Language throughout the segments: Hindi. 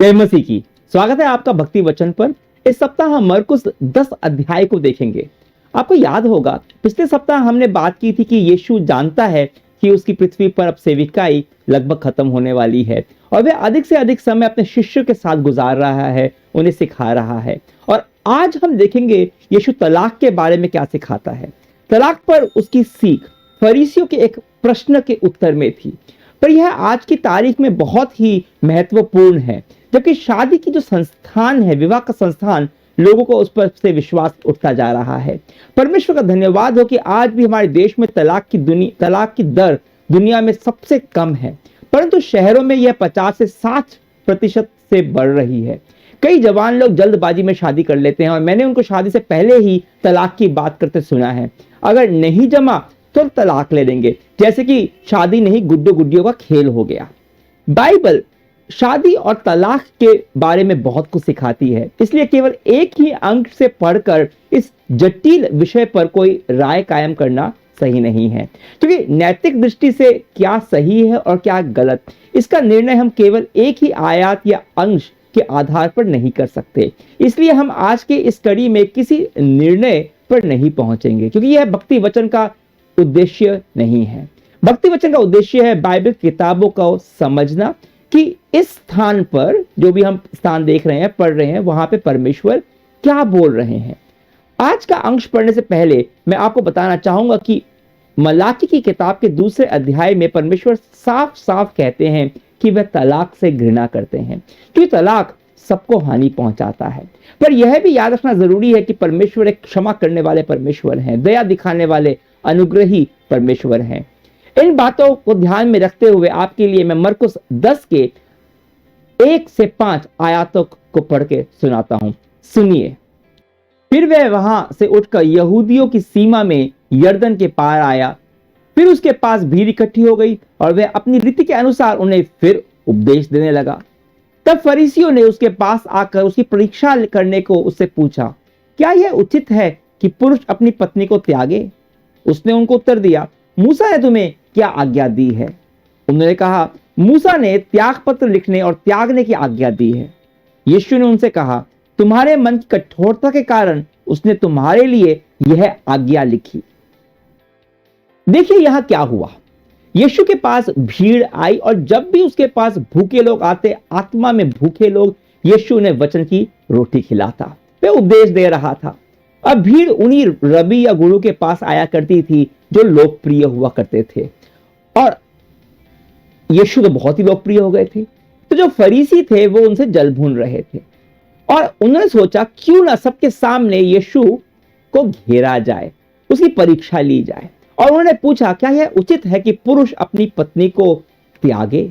जय मसीह की। स्वागत है आपका भक्ति वचन पर। इस सप्ताह हम मरकुस 10 अध्याय को देखेंगे। आपको याद होगा पिछले सप्ताह हमने बात की थी कि यीशु जानता है कि उसकी पृथ्वी पर अब सेविकाई लगभग खत्म होने वाली है और वह अधिक से अधिक समय अपने शिष्यों के साथ गुजार रहा है, उन्हें सिखा रहा है। और आज हम देखेंगे यीशु तलाक के बारे में क्या सिखाता है। तलाक पर उसकी सीख फरीसियों के एक प्रश्न के उत्तर में थी, पर यह आज की तारीख में बहुत ही महत्वपूर्ण है। जबकि शादी की जो संस्थान है, विवाह का संस्थान, लोगों को उस पर से विश्वास उठता जा रहा है। परमेश्वर का धन्यवाद हो कि आज भी हमारे देश में तलाक की दर दुनिया में सबसे कम है, परंतु शहरों में यह 50 से 60% से बढ़ रही है। कई जवान लोग जल्दबाजी में शादी कर लेते हैं और मैंने उनको शादी से पहले ही तलाक की बात करते सुना है। अगर नहीं जमा तो तलाक ले लेंगे, जैसे कि शादी नहीं गुड्डो गुड्डियों का खेल हो गया। बाइबल शादी और तलाक के बारे में बहुत कुछ सिखाती है, इसलिए केवल एक ही अंक से पढ़कर इस जटिल विषय पर कोई राय कायम करना सही नहीं है, क्योंकि नैतिक दृष्टि से क्या सही है और क्या गलत, इसका निर्णय हम केवल एक ही आयत या अंश के आधार पर नहीं कर सकते। इसलिए हम आज के इस कड़ी में किसी निर्णय पर नहीं पहुंचेंगे, क्योंकि यह भक्ति वचन का उद्देश्य नहीं है। भक्ति वचन का उद्देश्य है बाइबल किताबों को समझना कि इस स्थान पर जो भी हम स्थान देख रहे हैं, पढ़ रहे हैं, वहां पे परमेश्वर क्या बोल रहे हैं। आज का अंश पढ़ने से पहले मैं आपको बताना चाहूंगा कि मलाकी की किताब के दूसरे अध्याय में परमेश्वर साफ साफ कहते हैं कि वह तलाक से घृणा करते हैं, क्योंकि तलाक सबको हानि पहुंचाता है। पर यह भी याद रखना जरूरी है कि परमेश्वर एक क्षमा करने वाले परमेश्वर हैं, दया दिखाने वाले अनुग्रही परमेश्वर हैं। इन बातों को ध्यान में रखते हुए आपके लिए मैं मरकुस 10 के 1 से 5 आयतों को पढ़ के सुनाता हूं। सुनिए। फिर वह वहां से उठकर यहूदियों की सीमा में यरदन के पार आया। फिर उसके पास भीड़ इकट्ठी हो गई और वह अपनी रीति के अनुसार उन्हें फिर उपदेश देने लगा। तब फरीसियों ने उसके पास आकर उसकी परीक्षा करने को उससे पूछा, क्या यह उचित है कि पुरुष अपनी पत्नी को त्यागे? उसने उनको उत्तर दिया, मूसा ने तुम्हें क्या आज्ञा दी है? उन्होंने कहा, मूसा ने त्याग पत्र लिखने और त्यागने की आज्ञा दी है। यीशु ने उनसे कहा, तुम्हारे मन की कठोरता के कारण उसने तुम्हारे लिए यह आज्ञा लिखी। देखिए यहां क्या हुआ। यीशु के पास भीड़ आई और जब भी उसके पास भूखे लोग आते, आत्मा में भूखे लोग, यीशु ने वचन की रोटी खिलाता, वह उपदेश दे रहा था। अब भीड़ उन्हीं रबी या गुरु के पास आया करती थी जो लोकप्रिय हुआ करते थे, और यीशु तो बहुत ही लोकप्रिय हो गए थे। तो जो फरीसी थे वो उनसे जल भून रहे थे और उन्होंने सोचा क्यों ना सबके सामने यीशु को घेरा जाए, उसकी परीक्षा ली जाए। और उन्होंने पूछा, क्या यह उचित है कि पुरुष अपनी पत्नी को त्यागे?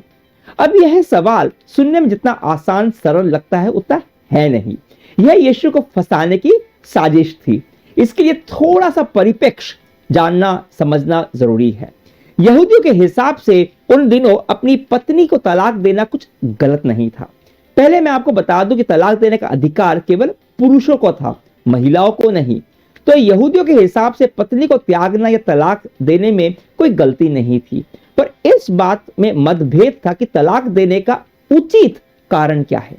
अब यह सवाल सुनने में जितना आसान सरल लगता है उतना है नहीं। यह यीशु को फंसाने की साजिश थी। इसके लिए थोड़ा सा परिप्रेक्ष्य जानना समझना जरूरी है। यहूदियों के हिसाब से उन दिनों अपनी पत्नी को तलाक देना कुछ गलत नहीं था। पहले मैं आपको बता दूं कि तलाक देने का अधिकार केवल पुरुषों को था, महिलाओं को नहीं। तो यहूदियों के हिसाब से पत्नी को त्यागना या तलाक देने में कोई गलती नहीं थी, पर इस बात में मतभेद था कि तलाक देने का उचित कारण क्या है।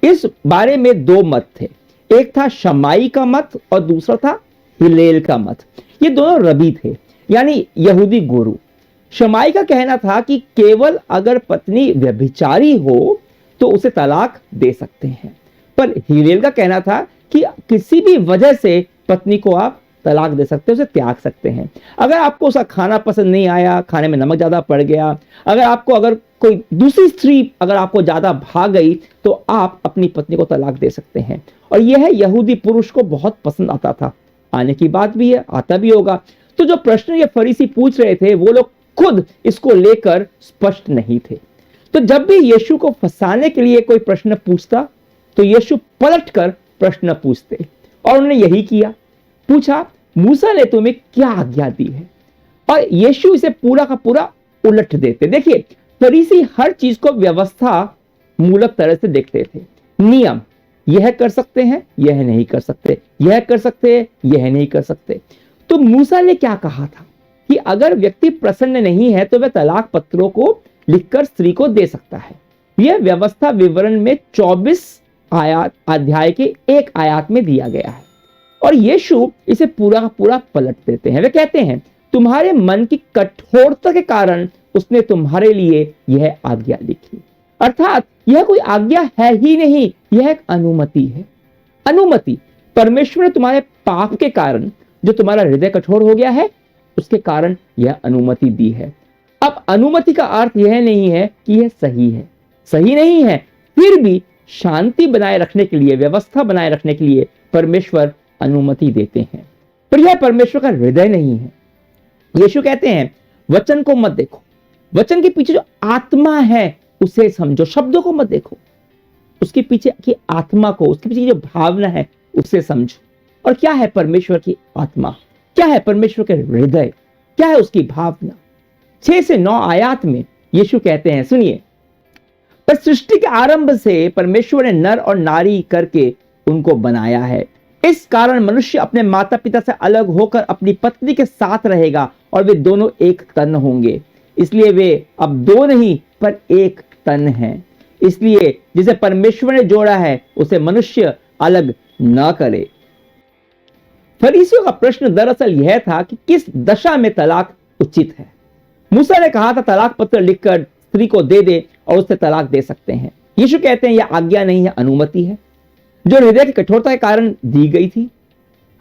इस बारे में दो मत थे, एक था शमाई का मत और दूसरा था हिलेल का मत। ये दोनों रबी थे, यानी यहूदी गुरु। शमाई का कहना था कि केवल अगर पत्नी व्यभिचारी हो तो उसे तलाक दे सकते हैं, पर हिलेल का कहना था कि किसी भी वजह से पत्नी को आप तलाक दे सकते हैं, उसे त्याग सकते हैं। अगर आपको उसका खाना पसंद नहीं आया, खाने में नमक ज्यादा पड़ गया, अगर कोई दूसरी स्त्री अगर आपको ज्यादा भाग गई, तो आप अपनी पत्नी को तलाक दे सकते हैं। और यह यहूदी पुरुष को बहुत पसंद आता था। आने की बात भी है, आता भी होगा। तो जो प्रश्न ये फरीसी पूछ रहे थे वो लोग खुद इसको लेकर स्पष्ट नहीं थे। तो जब भी यीशु को फंसाने के लिए कोई प्रश्न पूछता तो यीशु पलटकर प्रश्न पूछते, और उन्होंने यही किया। पूछा, मूसा ने तुम्हें क्या आज्ञा दी है? और यीशु इसे पूरा का पूरा उलट देते। देखिए, फरीसी हर चीज को व्यवस्था मूलक तरह से देखते थे। नियम, यह कर सकते हैं, यह नहीं कर सकते, यह कर सकते हैं, यह नहीं कर सकते। तो मूसा ने क्या कहा था कि अगर व्यक्ति प्रसन्न नहीं है तो वह तलाक पत्रों को लिखकर स्त्री को दे सकता है। यह व्यवस्था विवरण में 24 आयात अध्याय के एक आयात में दिया गया है और यीशु इसे पूरा का पूरा पलट देते हैं। वे कहते हैं, तुम्हारे मन की कठोरता के कारण उसने तुम्हारे लिए यह आज्ञा लिखी। अर्थात यह कोई आज्ञा है ही नहीं, यह एक अनुमति है। अनुमति, परमेश्वर ने तुम्हारे पाप के कारण जो तुम्हारा हृदय कठोर हो गया है उसके कारण यह अनुमति दी है। अब अनुमति का अर्थ यह नहीं है कि यह सही है, सही नहीं है, फिर भी शांति बनाए रखने के लिए, व्यवस्था बनाए रखने के लिए परमेश्वर अनुमति देते हैं, पर यह परमेश्वर का हृदय नहीं है। यीशु कहते हैं, वचन को मत देखो, वचन के पीछे जो आत्मा है उसे समझो, शब्दों को मत देखो, उसके पीछे की आत्मा को, उसके पीछे जो भावना है उसे समझो। और क्या है परमेश्वर की आत्मा, क्या है परमेश्वर के हृदय, क्या है उसकी भावना। 6 से 9 आयात में यीशु कहते हैं, सुनिए, पर सृष्टि के आरंभ से परमेश्वर ने नर और नारी करके उनको बनाया है। इस कारण मनुष्य अपने माता पिता से अलग होकर अपनी पत्नी के साथ रहेगा और वे दोनों एक तन होंगे। इसलिए वे अब दो नहीं पर एक तन हैं। इसलिए जिसे परमेश्वर ने जोड़ा है उसे मनुष्य अलग न करे। फरीसियों का प्रश्न दरअसल यह था कि किस दशा में तलाक उचित है। मूसा ने कहा था तलाक पत्र लिखकर स्त्री को दे दे और उससे तलाक दे सकते हैं। यीशु कहते हैं यह आज्ञा नहीं है, अनुमति है, जो हृदय की कठोरता के कारण दी गई थी।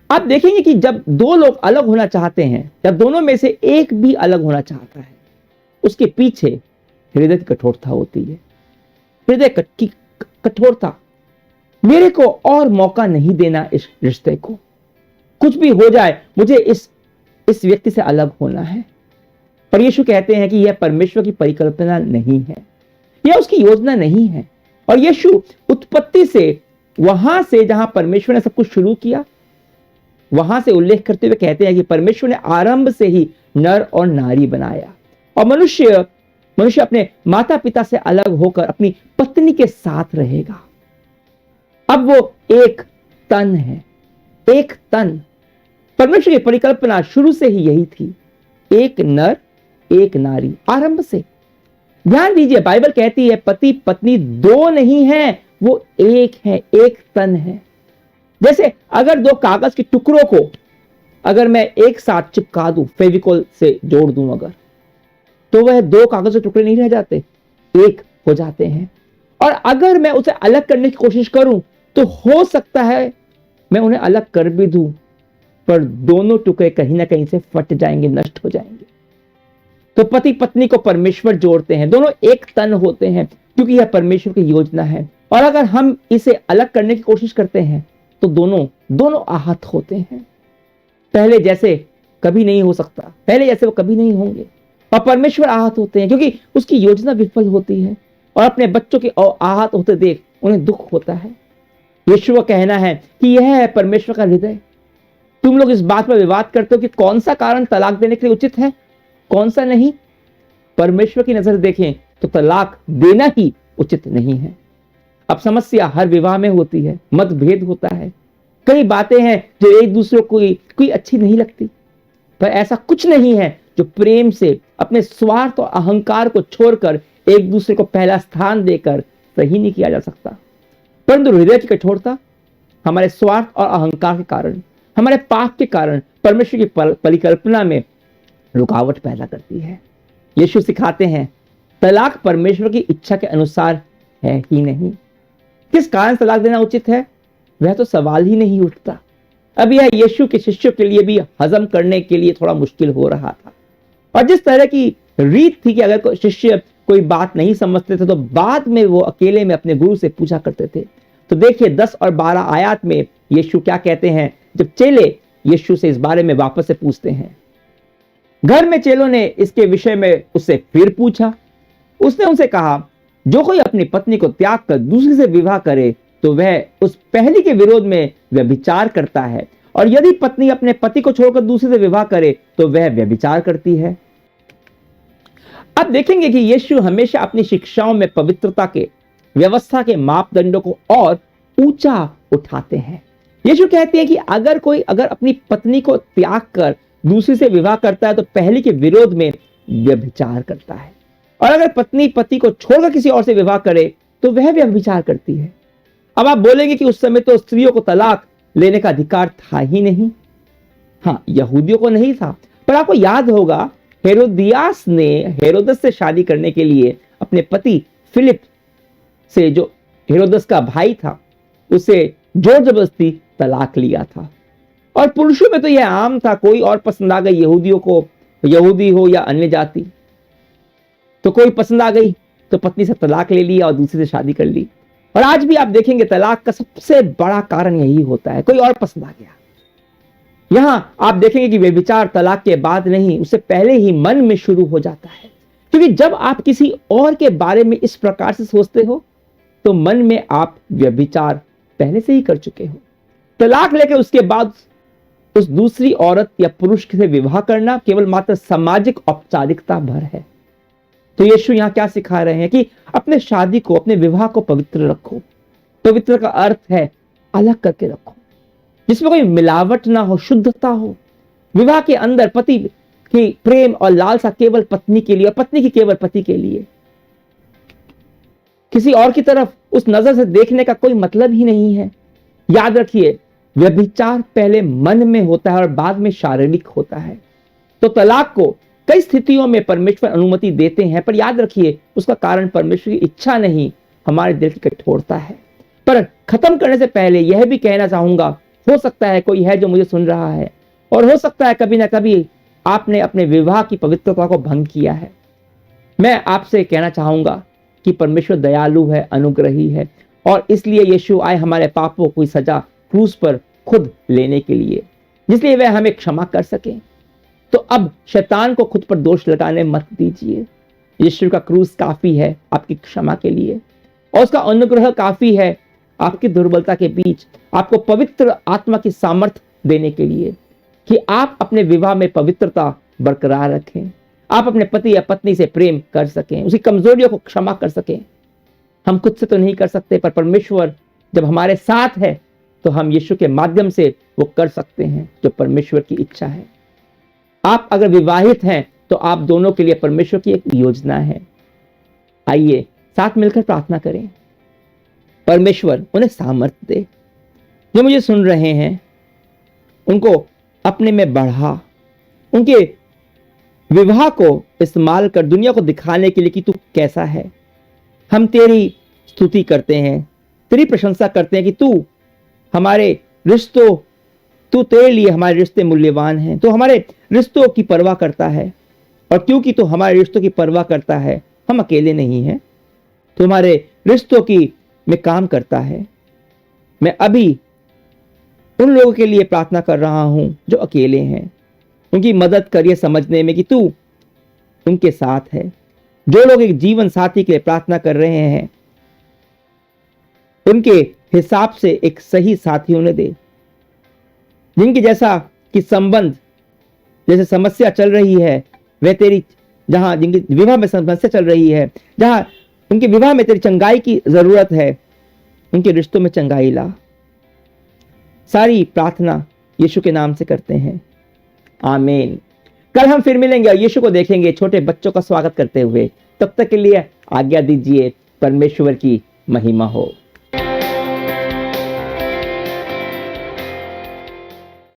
आप देखेंगे कि जब दो लोग अलग होना चाहते हैं, जब दोनों में से एक भी अलग होना चाहता है, उसके पीछे हृदय की कठोरता होती है। हृदय की कठोरता, मेरे को और मौका नहीं देना इस रिश्ते को, कुछ भी हो जाए मुझे इस व्यक्ति से अलग होना है। पर यीशु कहते हैं कि यह परमेश्वर की परिकल्पना नहीं है, यह उसकी योजना नहीं है। और यीशु उत्पत्ति से, वहां से जहां परमेश्वर ने सब कुछ शुरू किया, वहां से उल्लेख करते हुए कहते हैं कि परमेश्वर ने आरंभ से ही नर और नारी बनाया और मनुष्य अपने माता पिता से अलग होकर अपनी पत्नी के साथ रहेगा। अब वो एक तन है, एक तन। परमेश्वर की परिकल्पना शुरू से ही यही थी, एक नर एक नारी, आरंभ से। ध्यान दीजिए, बाइबल कहती है पति पत्नी दो नहीं है, वो एक है, एक तन है। जैसे अगर दो कागज के टुकड़ों को अगर मैं एक साथ चिपका दूं, फेविकोल से जोड़ दूं अगर, तो वह दो कागज के टुकड़े नहीं रह जाते, एक हो जाते हैं। और अगर मैं उसे अलग करने की कोशिश करूं तो हो सकता है मैं उन्हें अलग कर भी दूं, पर दोनों टुकड़े कहीं ना कहीं से फट जाएंगे, नष्ट हो जाएंगे। तो पति पत्नी को परमेश्वर जोड़ते हैं, दोनों एक तन होते हैं, क्योंकि यह परमेश्वर की योजना है। और अगर हम इसे अलग करने की कोशिश करते हैं तो दोनों आहत होते हैं। पहले जैसे कभी नहीं हो सकता, पहले जैसे वो कभी नहीं होंगे। और परमेश्वर आहत होते हैं क्योंकि उसकी योजना विफल होती है और अपने बच्चों के आहत होते देख उन्हें दुख होता है। यीशु का कहना है कि यह है परमेश्वर का हृदय। तुम लोग इस बात पर विवाद करते हो कि कौन सा कारण तलाक देने के लिए उचित है, कौन सा नहीं। परमेश्वर की नजर देखें तो तलाक देना ही उचित नहीं है। अब समस्या हर विवाह में होती है, मतभेद होता है, कई बातें हैं जो एक दूसरे को कोई अच्छी नहीं लगती, पर ऐसा कुछ नहीं है जो प्रेम से अपने स्वार्थ और अहंकार को छोड़कर एक दूसरे को पहला स्थान देकर सही नहीं किया जा सकता। परंतु हृदय की कठोरता हमारे स्वार्थ और अहंकार के कारण, हमारे पाप के कारण परमेश्वर की परिकल्पना में रुकावट पैदा करती है। यीशु सिखाते हैं तलाक परमेश्वर की इच्छा के अनुसार है ही नहीं। किस कारण तलाक देना उचित है, वह तो सवाल ही नहीं उठता। अब यह यीशु के शिष्यों के लिए भी हजम करने के लिए थोड़ा मुश्किल हो रहा था। और जिस तरह की रीत थी कि अगर शिष्य कोई बात नहीं समझते थे तो बाद में वो अकेले में अपने गुरु से पूछा करते थे। तो देखिए 10 और 12 आयत में यीशु क्या कहते हैं जब चेले यीशु से इस बारे में वापस से पूछते हैं। घर में चेलों ने इसके विषय में उससे फिर पूछा। उसने उनसे कहा, जो कोई अपनी पत्नी को त्याग कर दूसरी से विवाह करे तो वह उस पहली के विरोध में व्यभिचार करता है, और यदि पत्नी अपने पति को छोड़कर दूसरे से विवाह करे तो वह व्यभिचार करती है। अब देखेंगे कि यीशु हमेशा अपनी शिक्षाओं में पवित्रता के, व्यवस्था के मापदंडों को और ऊंचा उठाते हैं। यीशु कहते हैं कि अगर अपनी पत्नी को त्याग कर दूसरी से विवाह करता है तो पहली के विरोध में व्यभिचार करता है। और अगर पत्नी पति को छोड़कर किसी और से विवाह करे तो वह भी व्यभिचार करती है। अब आप बोलेंगे कि उस समय तो स्त्रियों को तलाक लेने का अधिकार था ही नहीं। हाँ, यहूदियों को नहीं था, पर आपको याद होगा हेरोदियास ने हेरोदस से शादी करने के लिए अपने पति फिलिप से, जो हेरोदस का भाई था, उसे जोर जबरदस्ती तलाक लिया था। और पुरुषों में तो यह आम था, कोई और पसंद आ गई यहूदियों को, यहूदी हो या अन्य जाति, तो कोई पसंद आ गई तो पत्नी से तलाक ले लिया और दूसरी से शादी कर ली। और आज भी आप देखेंगे तलाक का सबसे बड़ा कारण यही होता है, कोई और पसंद आ गया। यहां आप देखेंगे कि व्यभिचार तलाक के बाद नहीं, उससे पहले ही मन में शुरू हो जाता है, क्योंकि जब आप किसी और के बारे में इस प्रकार से सोचते हो तो मन में आप व्यभिचार पहले से ही कर चुके हो। तलाक लेकर उसके बाद उस दूसरी औरत या पुरुष से विवाह करना केवल मात्र सामाजिक औपचारिकता भर है। तो यीशु यहां क्या सिखा रहे हैं कि अपने शादी को, अपने विवाह को पवित्र रखो। पवित्र का अर्थ है अलग करके रखो, जिसमें कोई मिलावट ना हो, शुद्धता हो। विवाह के अंदर पति की प्रेम और लालसा केवल पत्नी के लिए और पत्नी की केवल पति के लिए। किसी और की तरफ उस नजर से देखने का कोई मतलब ही नहीं है। याद रखिए, व्यभिचार पहले मन में होता है और बाद में शारीरिक होता है। तो तलाक को कई स्थितियों में परमेश्वर अनुमति देते हैं, पर याद रखिए उसका कारण परमेश्वर की इच्छा नहीं, हमारे दिल की कठोरता है। पर खत्म करने से पहले यह भी कहना चाहूंगा, हो सकता है कोई है जो मुझे सुन रहा है और हो सकता है कभी ना कभी आपने अपने विवाह की पवित्रता को भंग किया है। मैं आपसे कहना चाहूंगा कि परमेश्वर दयालु है, अनुग्रही है, और इसलिए यीशु आए हमारे पापों की सजा क्रूस पर खुद लेने के लिए, जिसलिए वह हमें क्षमा कर सके। तो अब शैतान को खुद पर दोष लगाने मत दीजिए। यीशु का क्रूस काफी है आपकी क्षमा के लिए, और उसका अनुग्रह काफी है आपकी दुर्बलता के बीच आपको पवित्र आत्मा की सामर्थ्य देने के लिए कि आप अपने विवाह में पवित्रता बरकरार रखें, आप अपने पति या पत्नी से प्रेम कर सकें, उसकी कमजोरियों को क्षमा कर सकें। हम खुद से तो नहीं कर सकते, पर परमेश्वर जब हमारे साथ है तो हम यीशु के माध्यम से वो कर सकते हैं जो परमेश्वर की इच्छा है। आप अगर विवाहित हैं तो आप दोनों के लिए परमेश्वर की एक योजना है। आइए साथ मिलकर प्रार्थना करें। परमेश्वर उन्हें सामर्थ्य दे, जो मुझे सुन रहे हैं उनको अपने में बढ़ा, उनके विवाह को इस्तेमाल कर दुनिया को दिखाने के लिए कि तू कैसा है। हम तेरी स्तुति करते हैं, तेरी प्रशंसा करते हैं कि तू हमारे रिश्तों, तू तेरे लिए हमारे रिश्ते मूल्यवान हैं, तो हमारे रिश्तों की परवाह करता है। और क्योंकि तू हमारे रिश्तों की परवाह करता है, हम अकेले नहीं हैं, तो हमारे रिश्तों की में काम करता है। मैं अभी उन लोगों के लिए प्रार्थना कर रहा हूं जो अकेले हैं, उनकी मदद करिए समझने में कि तू उनके साथ है। जो लोग एक जीवन साथी के लिए प्रार्थना कर रहे हैं, उनके हिसाब से एक सही साथी उन्हें दे, जिनकी जैसा कि संबंध, जैसे समस्या चल रही है वह तेरी, जहां जिनकी विवाह में समस्या चल रही है, जहां उनके विवाह में तेरी चंगाई की जरूरत है, उनके रिश्तों में चंगाई ला। सारी प्रार्थना यीशु के नाम से करते हैं, आमीन। कल हम फिर मिलेंगे और यीशु को देखेंगे छोटे बच्चों का स्वागत करते हुए। तब तक के लिए आज्ञा दीजिए। परमेश्वर की महिमा हो।